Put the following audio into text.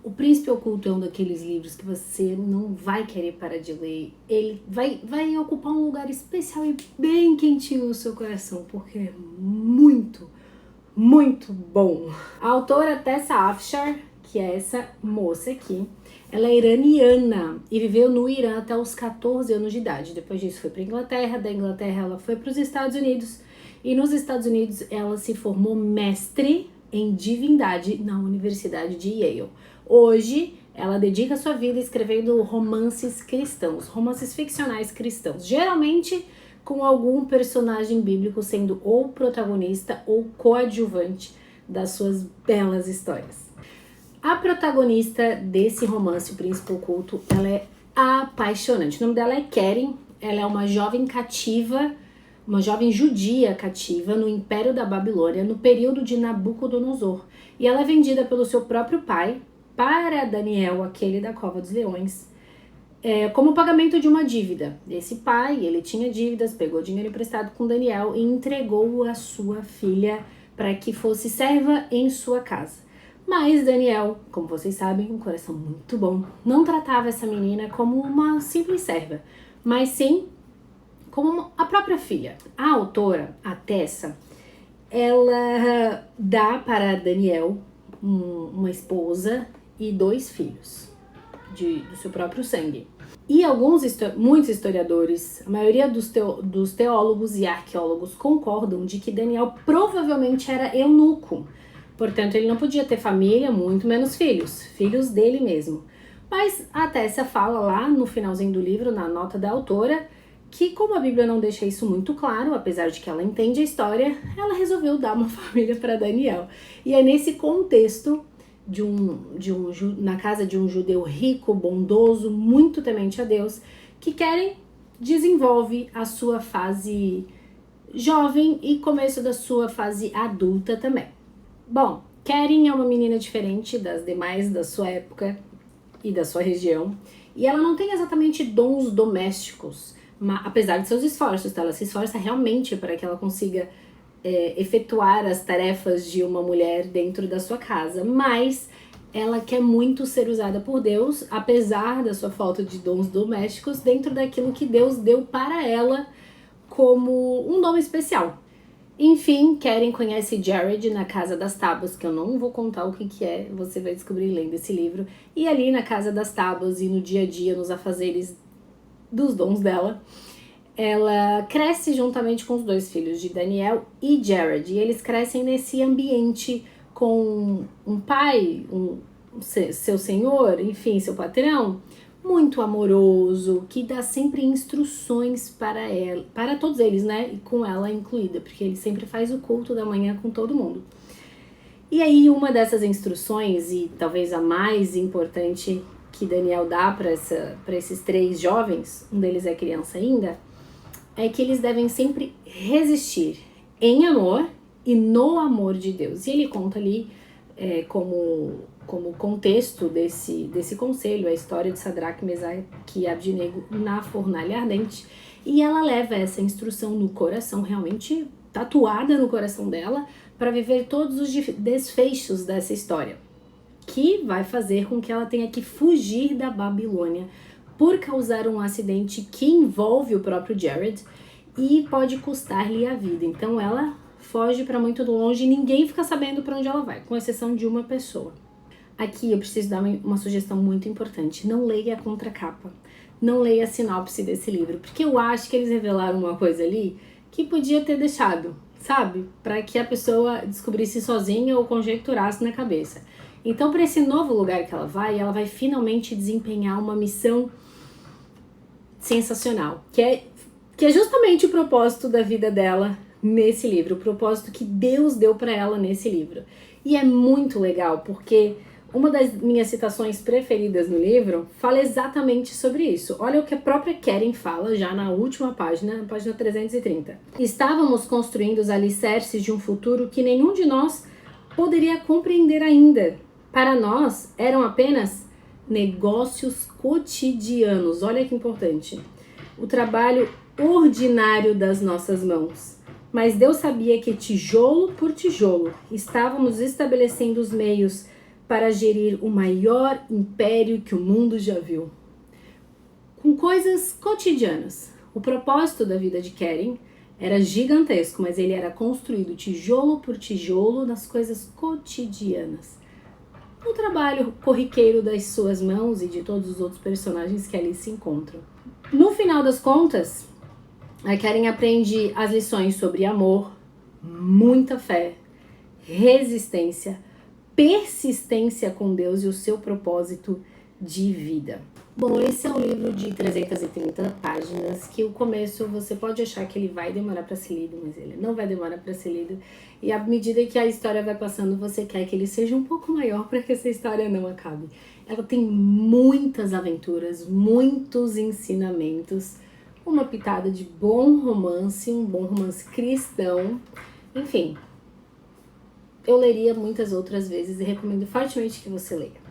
O Príncipe Oculto é um daqueles livros que você não vai querer parar de ler. Ele vai ocupar um lugar especial e bem quentinho no seu coração, porque é muito, muito bom. A autora Tessa Afshar, que é essa moça aqui, ela é iraniana e viveu no Irã até os 14 anos de idade. Depois disso foi para a Inglaterra, da Inglaterra ela foi para os Estados Unidos e nos Estados Unidos ela se formou mestre em divindade na Universidade de Yale. Hoje ela dedica sua vida escrevendo romances cristãos, romances ficcionais cristãos, geralmente com algum personagem bíblico sendo ou protagonista ou coadjuvante das suas belas histórias. A protagonista desse romance, O Príncipe Oculto, ela é apaixonante. O nome dela é Keren, ela é uma jovem cativa, uma jovem judia cativa no Império da Babilônia, no período de Nabucodonosor. E ela é vendida pelo seu próprio pai para Daniel, aquele da Cova dos Leões, como pagamento de uma dívida. Esse pai, ele tinha dívidas, pegou dinheiro emprestado com Daniel e entregou a sua filha para que fosse serva em sua casa. Mas Daniel, como vocês sabem, um coração muito bom, não tratava essa menina como uma simples serva, mas sim como a própria filha. A autora, a Tessa, ela dá para Daniel uma esposa e 2 filhos do seu próprio sangue. E muitos historiadores, a maioria dos teólogos e arqueólogos concordam de que Daniel provavelmente era eunuco. Portanto, ele não podia ter família, muito menos filhos dele mesmo. Mas a Tessa fala lá no finalzinho do livro, na nota da autora, que como a Bíblia não deixa isso muito claro, apesar de que ela entende a história, ela resolveu dar uma família para Daniel. E é nesse contexto, na casa de um judeu rico, bondoso, muito temente a Deus, que Keren desenvolve a sua fase jovem e começo da sua fase adulta também. Bom, Keren é uma menina diferente das demais da sua época e da sua região, e ela não tem exatamente dons domésticos, apesar de seus esforços, tá? Ela se esforça realmente para que ela consiga efetuar as tarefas de uma mulher dentro da sua casa, mas ela quer muito ser usada por Deus, apesar da sua falta de dons domésticos, dentro daquilo que Deus deu para ela como um dom especial. Enfim, Keren conhece Jared na Casa das Tábuas, que eu não vou contar o que é, você vai descobrir lendo esse livro. E ali na Casa das Tábuas e no dia a dia, nos afazeres dos dons dela, ela cresce juntamente com os 2 filhos de Daniel e Jared. E eles crescem nesse ambiente com um pai, seu senhor, enfim, seu patrão, muito amoroso, que dá sempre instruções para todos eles, né? E com ela incluída, porque ele sempre faz o culto da manhã com todo mundo. E aí, uma dessas instruções, e talvez a mais importante que Daniel dá para esses 3 jovens, um deles é criança ainda, é que eles devem sempre resistir em amor e no amor de Deus. E ele conta ali como contexto desse conselho, a história de Sadraque, Mesaque e Abdinego na fornalha ardente, e ela leva essa instrução no coração, realmente tatuada no coração dela, para viver todos os desfechos dessa história, que vai fazer com que ela tenha que fugir da Babilônia por causar um acidente que envolve o próprio Jared e pode custar-lhe a vida. Então ela foge para muito longe e ninguém fica sabendo para onde ela vai, com exceção de uma pessoa. Aqui eu preciso dar uma sugestão muito importante. Não leia a contracapa. Não leia a sinopse desse livro. Porque eu acho que eles revelaram uma coisa ali que podia ter deixado, sabe? Para que a pessoa descobrisse sozinha ou conjecturasse na cabeça. Então, para esse novo lugar que ela vai finalmente desempenhar uma missão sensacional. Que é justamente o propósito da vida dela nesse livro. O propósito que Deus deu para ela nesse livro. E é muito legal, porque uma das minhas citações preferidas no livro fala exatamente sobre isso. Olha o que a própria Keren fala já na última página, na página 330. Estávamos construindo os alicerces de um futuro que nenhum de nós poderia compreender ainda. Para nós, eram apenas negócios cotidianos. Olha que importante. O trabalho ordinário das nossas mãos. Mas Deus sabia que tijolo por tijolo estávamos estabelecendo os meios para gerir o maior império que o mundo já viu. Com coisas cotidianas. O propósito da vida de Karen era gigantesco, mas ele era construído tijolo por tijolo nas coisas cotidianas. No trabalho corriqueiro das suas mãos e de todos os outros personagens que ali se encontram. No final das contas, a Karen aprende as lições sobre amor, muita fé, resistência, persistência com Deus e o seu propósito de vida. Bom, esse é um livro de 330 páginas, que o começo você pode achar que ele vai demorar para ser lido, mas ele não vai demorar para ser lido. E à medida que a história vai passando, você quer que ele seja um pouco maior para que essa história não acabe. Ela tem muitas aventuras, muitos ensinamentos, uma pitada de bom romance, um bom romance cristão. Enfim, eu leria muitas outras vezes e recomendo fortemente que você leia.